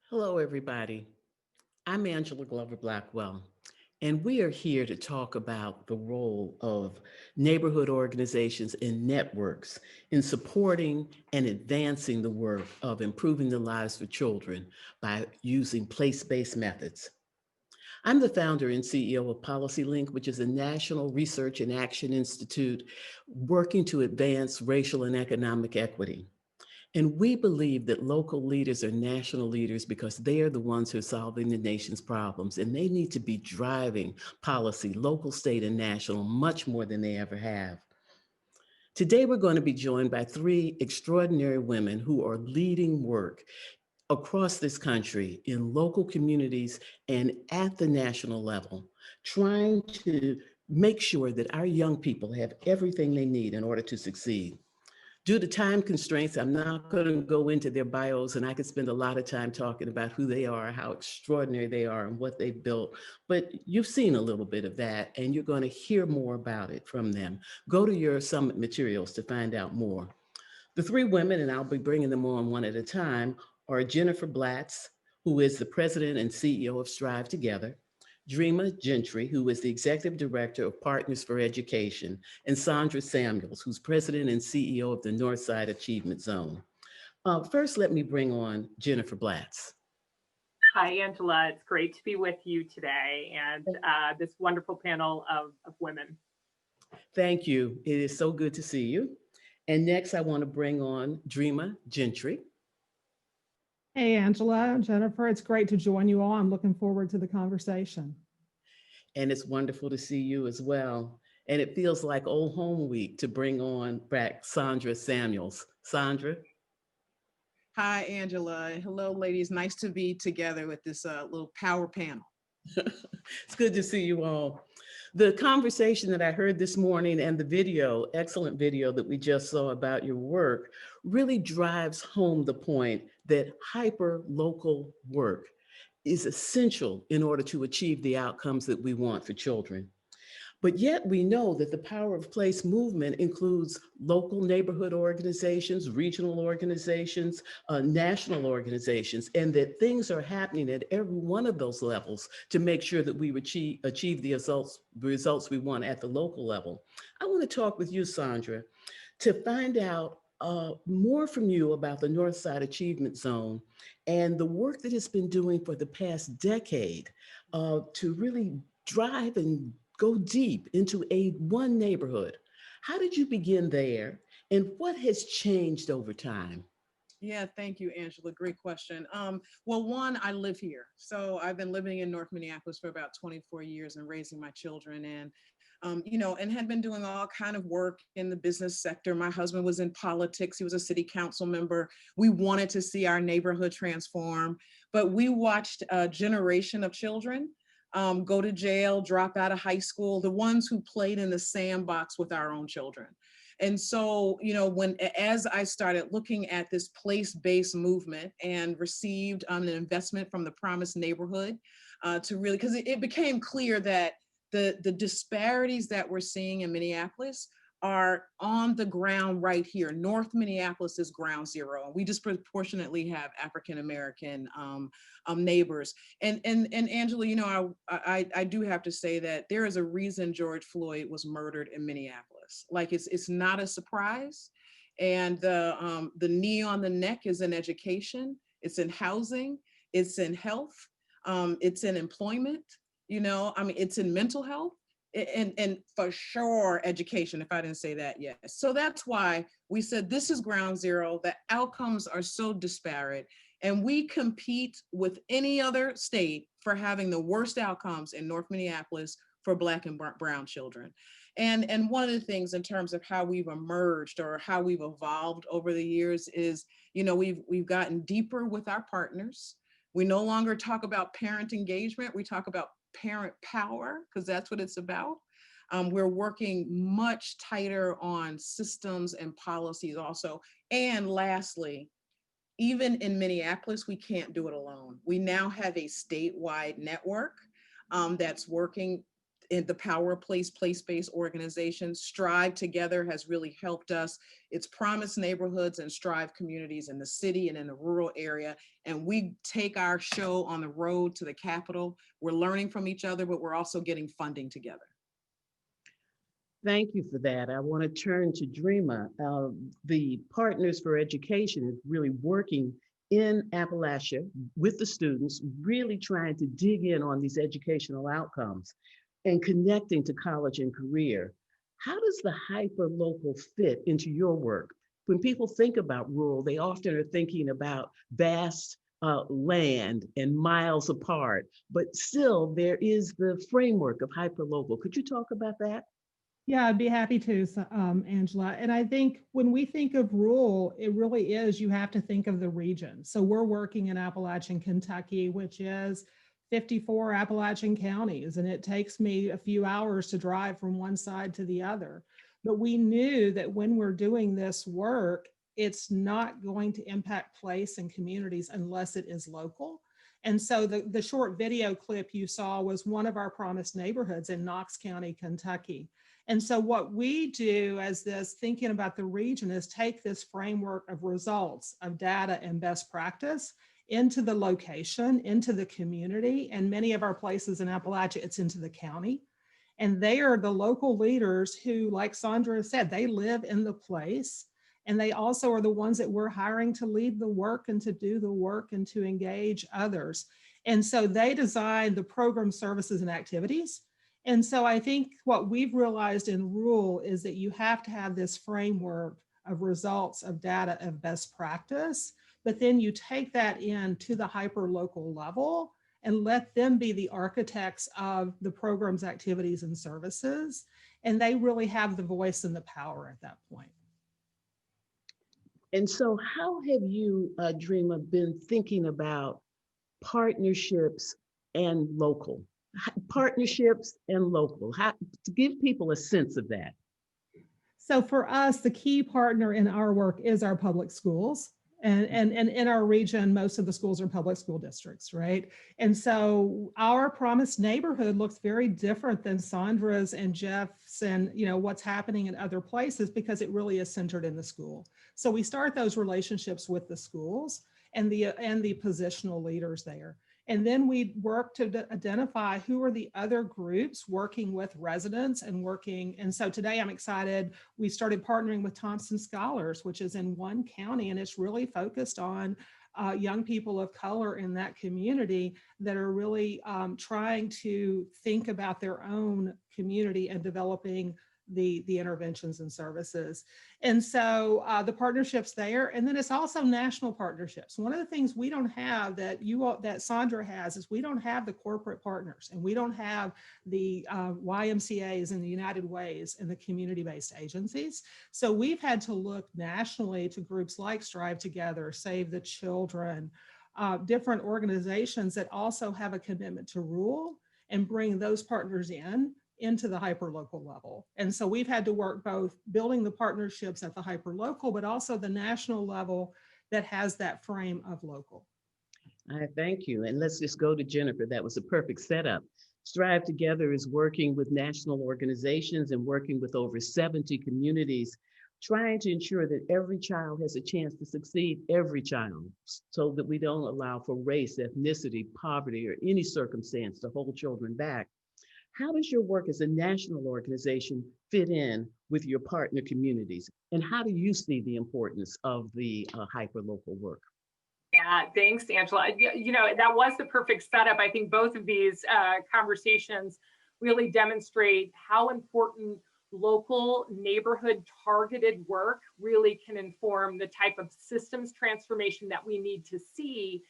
Hello, everybody. I'm Angela Glover Blackwell, and we are here to talk about the role of neighborhood organizations and networks in supporting and advancing the work of improving the lives of children by using place-based methods. I'm the founder and CEO of PolicyLink, which is a national research and action institute working to advance racial and economic equity. And we believe that local leaders are national leaders because they are the ones who are solving the nation's problems, and they need to be driving policy, local, state, and national, much more than they ever have. Today, we're going to be joined by three extraordinary women who are leading work across this country in local communities and at the national level, trying to make sure that our young people have everything they need in order to succeed. Due to time constraints, I'm not going to go into their bios, and I could spend a lot of time talking about who they are, how extraordinary they are, and what they've built. But you've seen a little bit of that, and you're going to hear more about it from them. Go to your summit materials to find out more. The three women, and I'll be bringing them on one at a time, are Jennifer Blatz, who is the president and CEO of StriveTogether, Dreama Gentry, who is the executive director of Partners for Education, and Sondra Samuels, who's president and CEO of the Northside Achievement Zone. First, let me bring on Jennifer Blatz. Hi, Angela. It's great to be with you today and this wonderful panel of women. Thank you. It is so good to see you. And next, I want to bring on Dreama Gentry. Hey, Angela and Jennifer, it's great to join you all. I'm looking forward to the conversation. And it's wonderful to see you as well. And it feels like old home week to bring on back Sondra Samuels. Sondra. Hi, Angela. Hello, ladies. Nice to be together with this little power panel. It's good to see you all. The conversation that I heard this morning and the video, excellent video that we just saw about your work, really drives home the point that hyper-local work is essential in order to achieve the outcomes that we want for children. But yet we know that the power of place movement includes local neighborhood organizations, regional organizations, national organizations, and that things are happening at every one of those levels to make sure that we achieve the results we want at the local level. I want to talk with you, Sondra, to find out more from you about the Northside Achievement Zone and the work that it's been doing for the past decade to really drive and go deep into one neighborhood. How did you begin there, and what has changed over time? Yeah, thank you, Angela. Great question. Well, one, I live here. So I've been living in North Minneapolis for about 24 years and raising my children, and and had been doing all kind of work in the business sector. My husband was in politics. He was a city council member. We wanted to see our neighborhood transform, but we watched a generation of children go to jail, drop out of high school, the ones who played in the sandbox with our own children. And so, as I started looking at this place-based movement and received an investment from the Promised Neighborhood to really, because it became clear that the disparities that we're seeing in Minneapolis are on the ground right here. North Minneapolis is ground zero, and we disproportionately have African-American neighbors. And Angela, I do have to say that there is a reason George Floyd was murdered in Minneapolis. Like it's not a surprise. And the knee on the neck is in education, it's in housing, it's in health, it's in employment, it's in mental health. And for sure, education, if I didn't say that yet. So that's why we said this is ground zero. The outcomes are so disparate, and we compete with any other state for having the worst outcomes in North Minneapolis for Black and brown children. And one of the things in terms of how we've emerged or how we've evolved over the years is, we've gotten deeper with our partners. We no longer talk about parent engagement. We talk about parent power, because that's what it's about. We're working much tighter on systems and policies also. And lastly, even in Minneapolis, we can't do it alone. We now have a statewide network that's working in the power of place-based organizations. StriveTogether has really helped us. It's Promise Neighborhoods and Strive communities in the city and in the rural area. And we take our show on the road to the Capitol. We're learning from each other, but we're also getting funding together. Thank you for that. I want to turn to Dreama. The Partners for Education is really working in Appalachia with the students, really trying to dig in on these educational outcomes and connecting to college and career. How does the hyperlocal fit into your work? When people think about rural, they often are thinking about vast land and miles apart, but still there is the framework of hyperlocal. Could you talk about that? Yeah, I'd be happy to, Angela. And I think when we think of rural, it really is, you have to think of the region. So we're working in Appalachian, Kentucky, which is 54 Appalachian counties, and it takes me a few hours to drive from one side to the other. But we knew that when we're doing this work, it's not going to impact place and communities unless it is local. And so the short video clip you saw was one of our promised neighborhoods in Knox County, Kentucky. And so what we do as this thinking about the region is take this framework of results, of data and best practice into the location, into the community, and many of our places in Appalachia, it's into the county. And they are the local leaders who, like Sondra said, they live in the place. And they also are the ones that we're hiring to lead the work and to do the work and to engage others. And so they design the program, services, and activities. And so I think what we've realized in rural is that you have to have this framework of results, of data, of best practice, but then you take that in to the hyper-local level and let them be the architects of the programs, activities, and services. And they really have the voice and the power at that point. And so how have you, Dreama, been thinking about partnerships and local? Partnerships and local, how, to give people a sense of that. So for us, the key partner in our work is our public schools. And in our region, most of the schools are public school districts, right? And so our promised neighborhood looks very different than Sondra's and Jeff's and what's happening in other places because it really is centered in the school. So we start those relationships with the schools and the positional leaders there. And then we work to identify who are the other groups working with residents and working. And so today I'm excited. We started partnering with Thompson Scholars, which is in one county, and it's really focused on young people of color in that community that are really trying to think about their own community and developing the interventions and services. And so the partnerships there, and then it's also national partnerships. One of the things we don't have that that Sondra has is we don't have the corporate partners, and we don't have the YMCAs and the United Ways and the community-based agencies. So we've had to look nationally to groups like StriveTogether, Save the Children, different organizations that also have a commitment to rural and bring those partners into the hyperlocal level. And so we've had to work both building the partnerships at the hyperlocal, but also the national level that has that frame of local. I thank you. And let's just go to Jennifer. That was a perfect setup. StriveTogether is working with national organizations and working with over 70 communities, trying to ensure that every child has a chance to succeed, every child, so that we don't allow for race, ethnicity, poverty, or any circumstance to hold children back. How does your work as a national organization fit in with your partner communities? And how do you see the importance of the hyperlocal work? Yeah, thanks, Angela. That was the perfect setup. I think both of these conversations really demonstrate how important local neighborhood targeted work really can inform the type of systems transformation that we need to see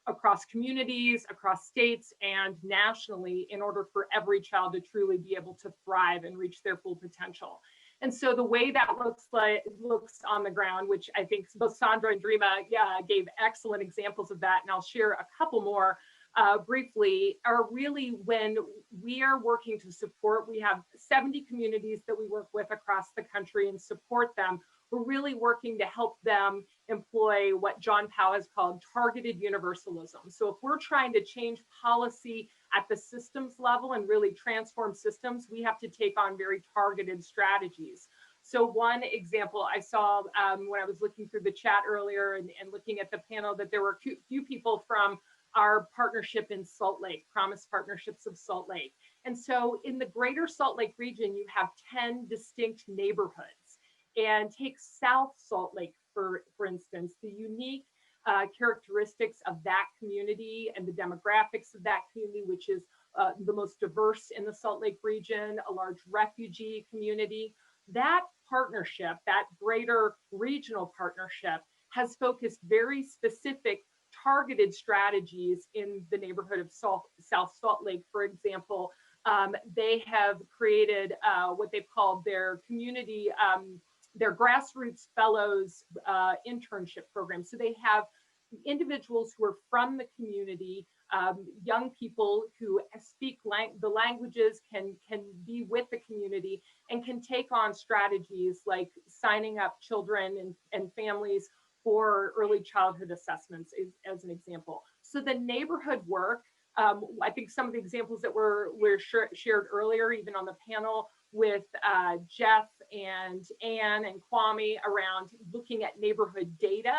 across communities, across states, and nationally in order for every child to truly be able to thrive and reach their full potential. And so the way that looks on the ground, which I think both Sondra and Dreama gave excellent examples of that, and I'll share a couple more briefly, are really when we are working to support. We have 70 communities that we work with across the country and support them. We're really working to help them employ what John Powell has called targeted universalism. So if we're trying to change policy at the systems level and really transform systems, we have to take on very targeted strategies. So one example I saw when I was looking through the chat earlier and looking at the panel, that there were a few people from our partnership in Salt Lake, Promise Partnerships of Salt Lake. And so in the greater Salt Lake region, you have 10 distinct neighborhoods. And take South Salt Lake, for instance, the unique characteristics of that community and the demographics of that community, which is the most diverse in the Salt Lake region, a large refugee community. That partnership, that greater regional partnership, has focused very specific targeted strategies in the neighborhood of South Salt Lake. For example, they have created what they've called their community, their grassroots fellows internship program. So they have individuals who are from the community, young people who speak the languages, can be with the community and can take on strategies like signing up children and families for early childhood assessments, as an example. So the neighborhood work, I think some of the examples that were shared earlier, even on the panel with Jeff and Anne and Kwame around looking at neighborhood data,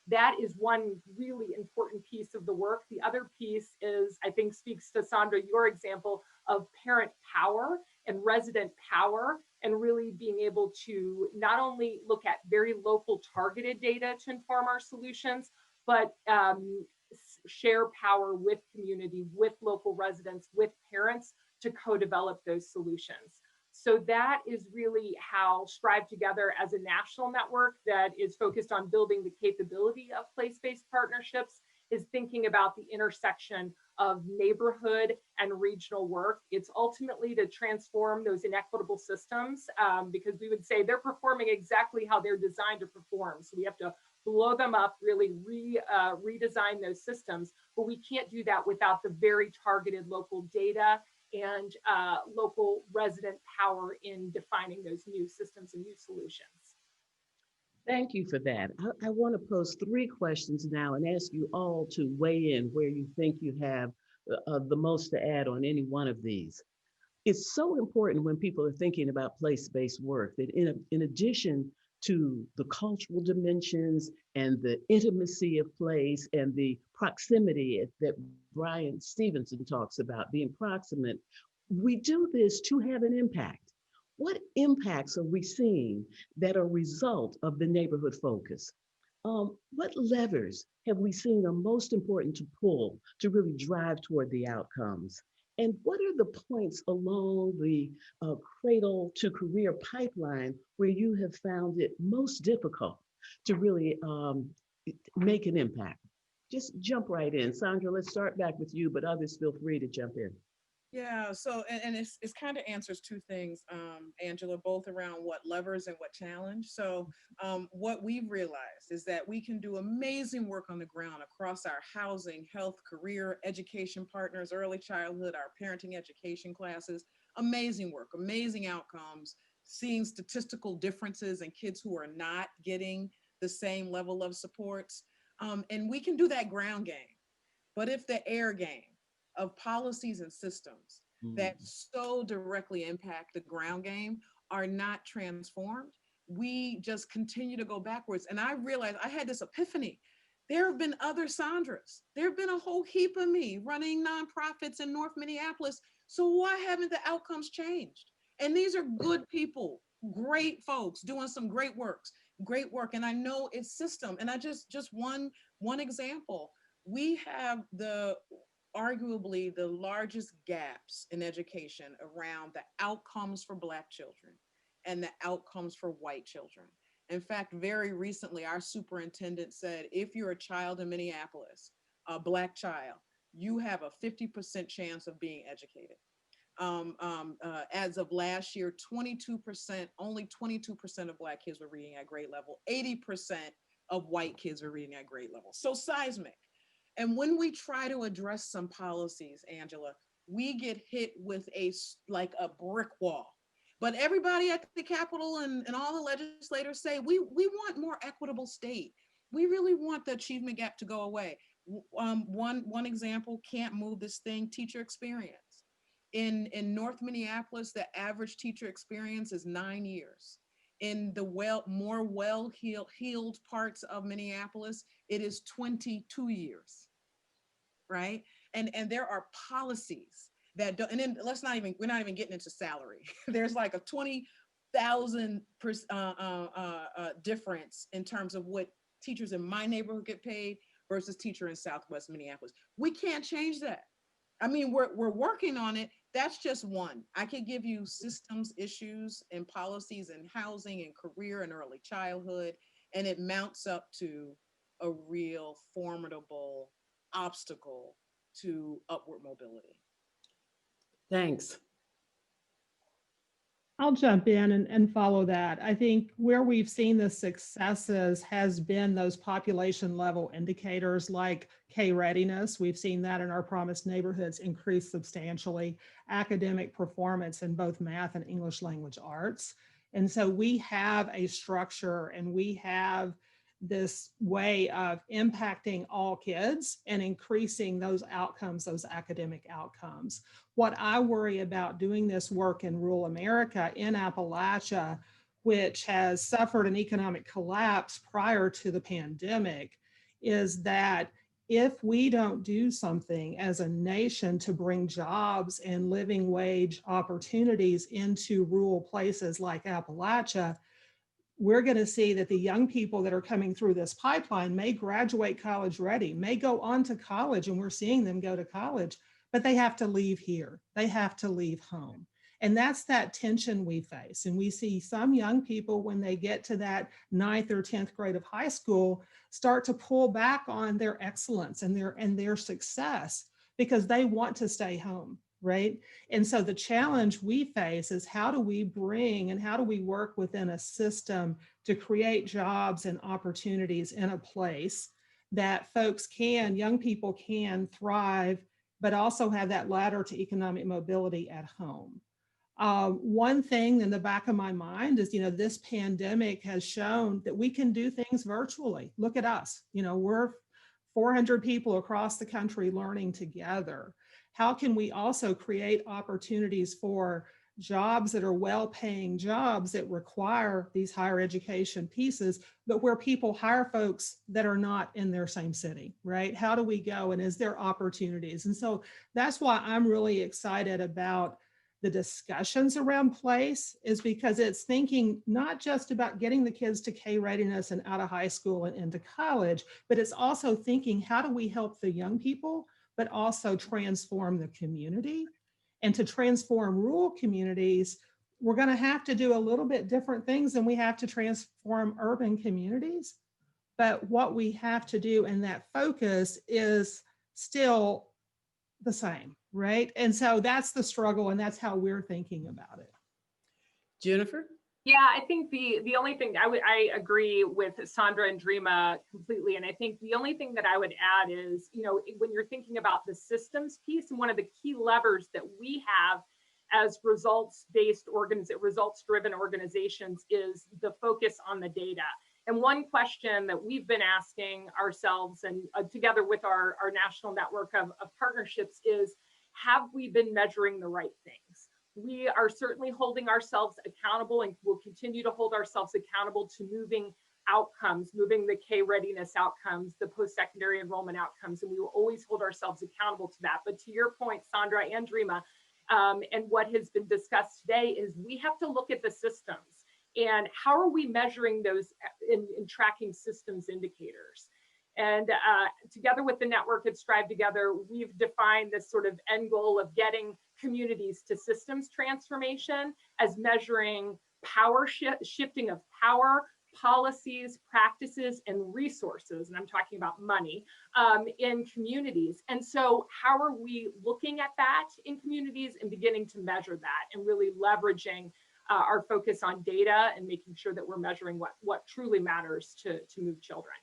that is one really important piece of the work. The other piece is, I think, speaks to Sondra, your example of parent power and resident power, and really being able to not only look at very local targeted data to inform our solutions, but share power with community, with local residents, with parents to co-develop those solutions. So that is really how StriveTogether, as a national network that is focused on building the capability of place-based partnerships, is thinking about the intersection of neighborhood and regional work. It's ultimately to transform those inequitable systems, because we would say they're performing exactly how they're designed to perform. So we have to blow them up, really redesign those systems, but we can't do that without the very targeted local data and local resident power in defining those new systems and new solutions. Thank you for that. I want to pose 3 questions now and ask you all to weigh in where you think you have the most to add on any one of these. It's so important when people are thinking about place-based work that in addition to the cultural dimensions and the intimacy of place and the proximity that Brian Stevenson talks about, being proximate, we do this to have an impact. What impacts are we seeing that are a result of the neighborhood focus? What levers have we seen are most important to pull to really drive toward the outcomes? And what are the points along the cradle to career pipeline where you have found it most difficult to really make an impact? Just jump right in. Sondra, let's start back with you, but others feel free to jump in. Yeah, so, and it's kind of answers 2 things, Angela, both around what levers and what challenge. So what we've realized is that we can do amazing work on the ground across our housing, health, career, education partners, early childhood, our parenting education classes, amazing work, amazing outcomes, seeing statistical differences in kids who are not getting the same level of supports. And we can do that ground game, but if the air game of policies and systems that so directly impact the ground game are not transformed, we just continue to go backwards. And I realized I had this epiphany. There have been other Sondras. There have been a whole heap of me running nonprofits in North Minneapolis. So why haven't the outcomes changed? And these are good people, great folks doing some great work. And I know it's system. And I just one example, we have arguably the largest gaps in education around the outcomes for Black children and the outcomes for white children. In fact, very recently, our superintendent said, if you're a child in Minneapolis, a Black child, you have a 50% chance of being educated. As of last year, 22%, only 22% of Black kids were reading at grade level, 80% of white kids are reading at grade level. So seismic. And when we try to address some policies, Angela, we get hit with like a brick wall. But everybody at the Capitol and all the legislators say, we want more equitable state. we really want the achievement gap to go away. One example, can't move this thing, teacher experience. In North Minneapolis, the average teacher experience is 9 years. In the more well-heeled parts of Minneapolis, it is 22 years, right? And there are policies that don't, and then we're not even getting into salary. There's like a 20,000 difference in terms of what teachers in my neighborhood get paid versus teacher in Southwest Minneapolis. We can't change that. I mean, we're working on it. That's just one. I could give you systems issues and policies in housing and career and early childhood, and it mounts up to a real formidable obstacle to upward mobility. Thanks. I'll jump in and follow that. I think where we've seen the successes has been those population level indicators like K readiness. We've seen that in our promised neighborhoods increase substantially, academic performance in both math and English language arts. And so we have a structure and we have this way of impacting all kids and increasing those outcomes, those academic outcomes. What I worry about doing this work in rural America, in Appalachia, which has suffered an economic collapse prior to the pandemic, is that if we don't do something as a nation to bring jobs and living wage opportunities into rural places like Appalachia, we're going to see that the young people that are coming through this pipeline may graduate college ready, may go on to college, and we're seeing them go to college, but they have to leave here. They have to leave home. And that's that tension we face. And we see some young people, when they get to that 9th or 10th grade of high school, start to pull back on their excellence and their success because they want to stay home. Right. And so the challenge we face is how do we bring and how do we work within a system to create jobs and opportunities in a place that folks can, young people can thrive, but also have that ladder to economic mobility at home. One thing in the back of my mind is, this pandemic has shown that we can do things virtually. Look at us, we're 400 people across the country learning together. How can we also create opportunities for jobs that are well-paying jobs that require these higher education pieces, but where people hire folks that are not in their same city, right? How do we go, and is there opportunities? And so that's why I'm really excited about the discussions around place, is because it's thinking not just about getting the kids to K readiness and out of high school and into college, but it's also thinking, how do we help the young people, but also transform the community? And to transform rural communities, we're going to have to do a little bit different things than we have to transform urban communities. But what we have to do, and that focus is still the same, right? And so that's the struggle, and that's how we're thinking about it. Jennifer? Yeah, I think the only thing I agree with Sondra and Dreama completely. And I think the only thing that I would add is, when you're thinking about the systems piece, and one of the key levers that we have as results-driven organizations is the focus on the data. And one question that we've been asking ourselves, and together with our national network of partnerships, is, have we been measuring the right things? We are certainly holding ourselves accountable, and will continue to hold ourselves accountable to moving outcomes, moving the K readiness outcomes, the post-secondary enrollment outcomes, and we will always hold ourselves accountable to that. But to your point, Sondra and Dreama, and what has been discussed today, is we have to look at the systems and how are we measuring those in tracking systems indicators. And together with the network at StriveTogether, we've defined this sort of end goal of getting communities to systems transformation as measuring shifting of power, policies, practices, and resources, and I'm talking about money, in communities. And so how are we looking at that in communities and beginning to measure that, and really leveraging our focus on data and making sure that we're measuring what truly matters to move children.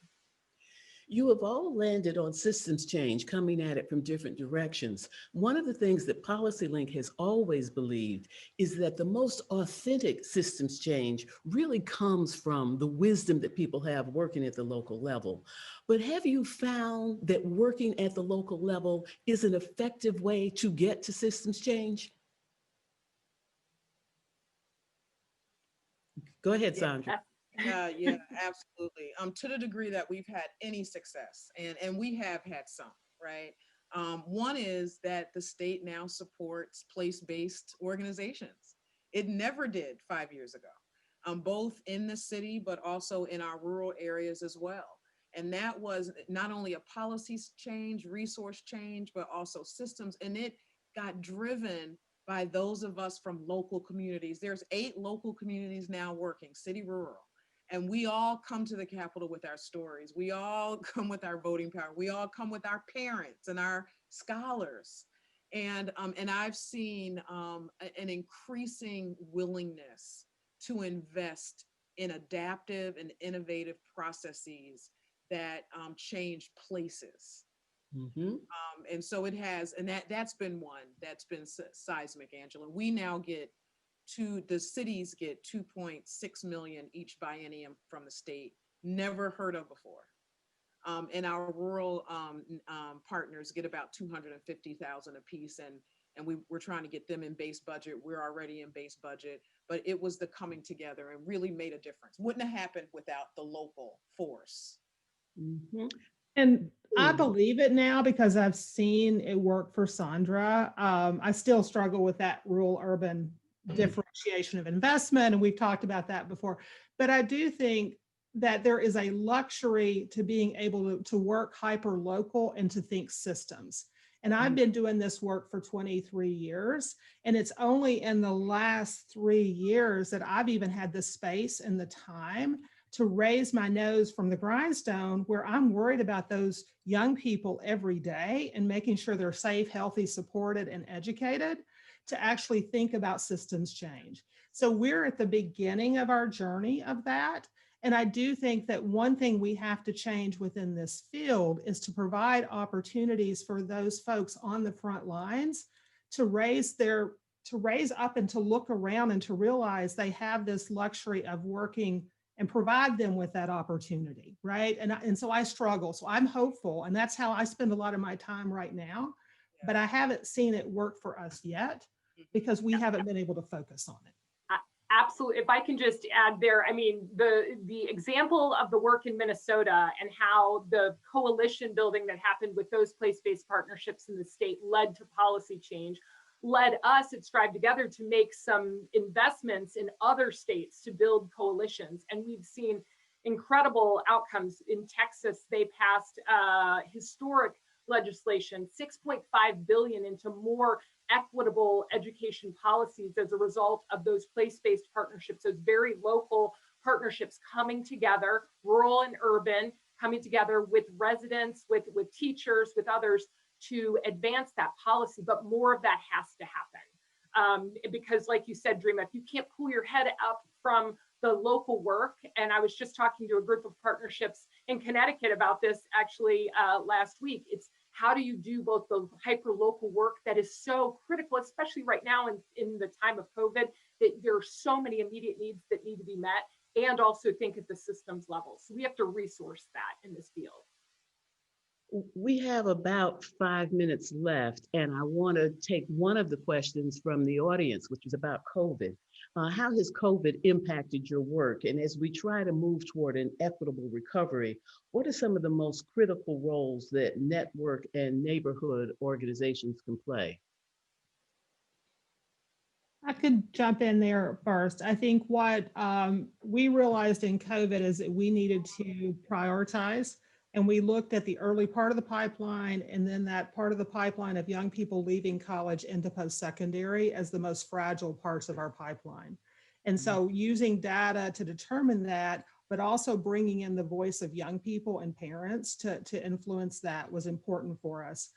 You have all landed on systems change, coming at it from different directions. One of the things that PolicyLink has always believed is that the most authentic systems change really comes from the wisdom that people have working at the local level. But have you found that working at the local level is an effective way to get to systems change? Go ahead, Sondra. Yeah, absolutely. To the degree that we've had any success, and we have had some, right? One is that the state now supports place-based organizations. It never did 5 years ago, both in the city, but also in our rural areas as well. And that was not only a policy change, resource change, but also systems. And it got driven by those of us from local communities. There's 8 local communities now working, city, rural. And we all come to the Capitol with our stories. We all come with our voting power. We all come with our parents and our scholars. And I've seen an increasing willingness to invest in adaptive and innovative processes that change places. Mm-hmm. And so it has, and that's been one that's been seismic, Angela. We now get the cities get 2.6 million each biennium from the state, never heard of before. And our rural partners get about 250,000 apiece, and we're trying to get them in base budget. We're already in base budget, but it was the coming together and really made a difference. Wouldn't have happened without the local force. Mm-hmm. And I believe it now because I've seen it work for Sondra. I still struggle with that rural urban differentiation of investment, and we've talked about that before. But I do think that there is a luxury to being able to work hyper local and to think systems. And I've been doing this work for 23 years, and it's only in the last 3 years that I've even had the space and the time to raise my nose from the grindstone, where I'm worried about those young people every day and making sure they're safe, healthy, supported, and educated, to actually think about systems change. So we're at the beginning of our journey of that. And I do think that one thing we have to change within this field is to provide opportunities for those folks on the front lines to raise up and to look around and to realize they have this luxury of working and provide them with that opportunity, right? And so I struggle. So I'm hopeful, and that's how I spend a lot of my time right now. But I haven't seen it work for us yet because we haven't been able to focus on it. Absolutely. If I can just add there, I mean, the example of the work in Minnesota and how the coalition building that happened with those place-based partnerships in the state led to policy change, led us at StriveTogether to make some investments in other states to build coalitions. And we've seen incredible outcomes. In Texas, they passed historic legislation, $6.5 billion into more equitable education policies as a result of those place-based partnerships, those very local partnerships coming together, rural and urban, coming together with residents, with teachers, with others, to advance that policy. But more of that has to happen. Because like you said, Dreama, if you can't pull your head up from the local work, and I was just talking to a group of partnerships in Connecticut about this actually last week, it's how do you do both the hyper local work that is so critical, especially right now in the time of COVID, that there are so many immediate needs that need to be met, and also think at the systems level. So we have to resource that in this field. We have about 5 minutes left, and I want to take one of the questions from the audience, which is about COVID. How has COVID impacted your work? And as we try to move toward an equitable recovery, what are some of the most critical roles that network and neighborhood organizations can play? I could jump in there first. I think what we realized in COVID is that we needed to prioritize. And we looked at the early part of the pipeline and then that part of the pipeline of young people leaving college into post-secondary as the most fragile parts of our pipeline. And so using data to determine that, but also bringing in the voice of young people and parents to influence that was important for us.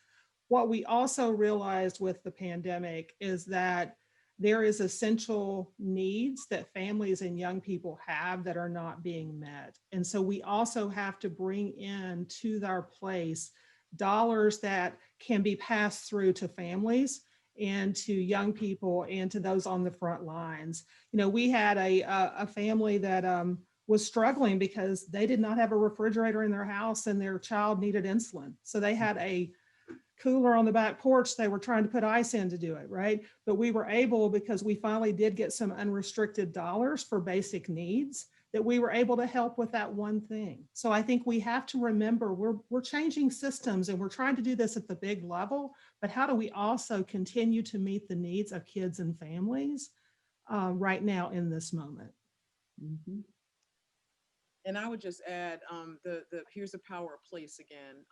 What we also realized with the pandemic is that there is essential needs that families and young people have that are not being met. And so we also have to bring in to our place dollars that can be passed through to families and to young people and to those on the front lines. You know, we had a family that was struggling because they did not have a refrigerator in their house and their child needed insulin. So they had a cooler on the back porch they were trying to put ice in to do it, right? But we were able, because we finally did get some unrestricted dollars for basic needs, that we were able to help with that one thing. So I think we have to remember we're changing systems and we're trying to do this at the big level, but how do we also continue to meet the needs of kids and families right now in this moment? Mhm. And I would just add, here's the power of place again.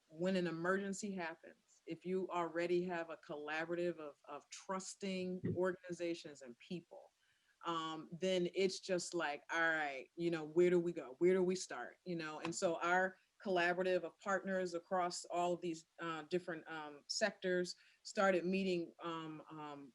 When an emergency happens, if you already have a collaborative of trusting organizations and people, then it's just like, all right, you know, where do we go? Where do we start? You know, and so our collaborative of partners across all of these different sectors started meeting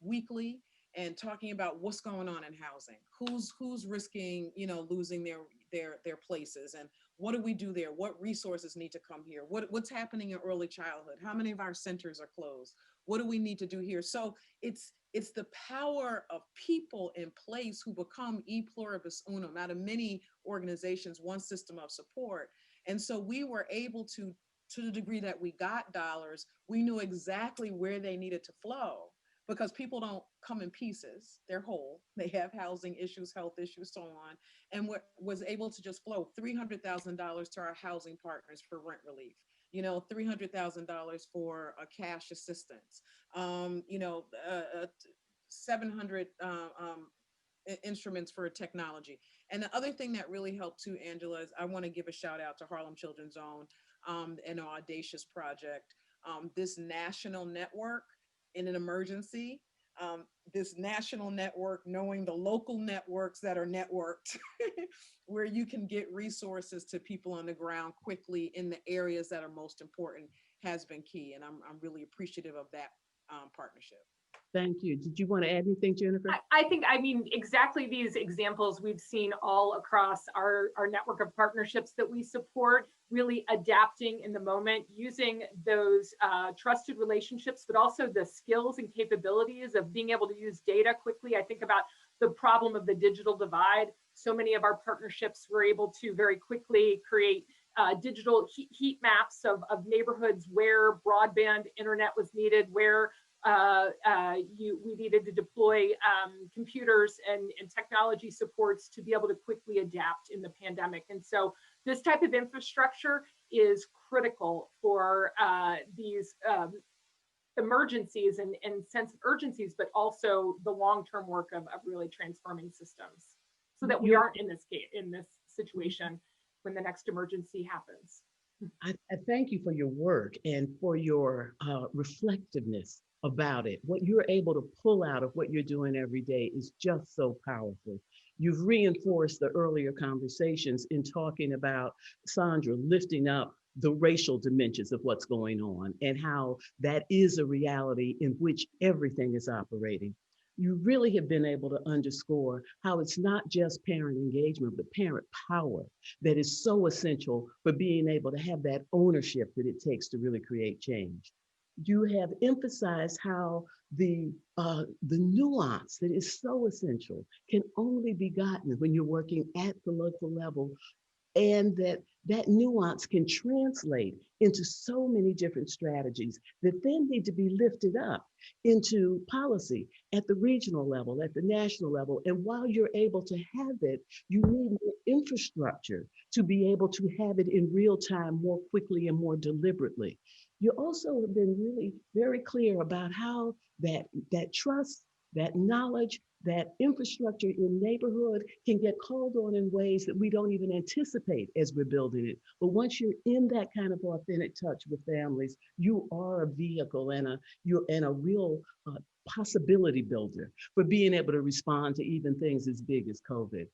weekly and talking about what's going on in housing, who's risking, you know, losing their places, and what do we do there? What resources need to come here? What's happening in early childhood? How many of our centers are closed? What do we need to do here? So it's the power of people in place who become e pluribus unum, out of many organizations, one system of support. And so we were able to the degree that we got dollars, we knew exactly where they needed to flow, because people don't come in pieces, they're whole. They have housing issues, health issues, so on. And was able to just flow $300,000 to our housing partners for rent relief, you know, $300,000 for a cash assistance, you know, 700 instruments for technology. And the other thing that really helped too, Angela, is I want to give a shout out to Harlem Children's Zone and our Audacious project. This national network in an emergency, this national network, knowing the local networks that are networked, where you can get resources to people on the ground quickly in the areas that are most important, has been key. And I'm really appreciative of that partnership. Thank you. Did you want to add anything, Jennifer? I mean, exactly these examples we've seen all across our network of partnerships that we support, really adapting in the moment, using those trusted relationships, but also the skills and capabilities of being able to use data quickly. I think about the problem of the digital divide. So many of our partnerships were able to very quickly create digital heat maps of neighborhoods where broadband internet was needed, where we needed to deploy computers and technology supports to be able to quickly adapt in the pandemic. And so this type of infrastructure is critical for these emergencies and sense of urgencies, but also the long-term work of really transforming systems so that we aren't in this situation when the next emergency happens. I thank you for your work and for your reflectiveness about it. What you're able to pull out of what you're doing every day is just so powerful. You've reinforced the earlier conversations in talking about Sondra lifting up the racial dimensions of what's going on and how that is a reality in which everything is operating. You really have been able to underscore how it's not just parent engagement, but parent power that is so essential for being able to have that ownership that it takes to really create change. You have emphasized how the nuance that is so essential can only be gotten when you're working at the local level, and that nuance can translate into so many different strategies that then need to be lifted up into policy at the regional level, at the national level. And while you're able to have it, you need more infrastructure to be able to have it in real time more quickly and more deliberately. You also have been really very clear about how that trust, that knowledge, that infrastructure in neighborhood can get called on in ways that we don't even anticipate as we're building it. But once you're in that kind of authentic touch with families, you are a vehicle and a real possibility builder for being able to respond to even things as big as COVID.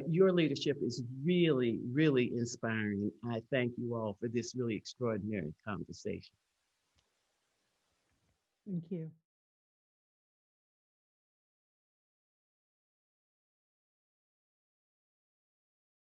Your leadership is really, really inspiring. I thank you all for this really extraordinary conversation. Thank you.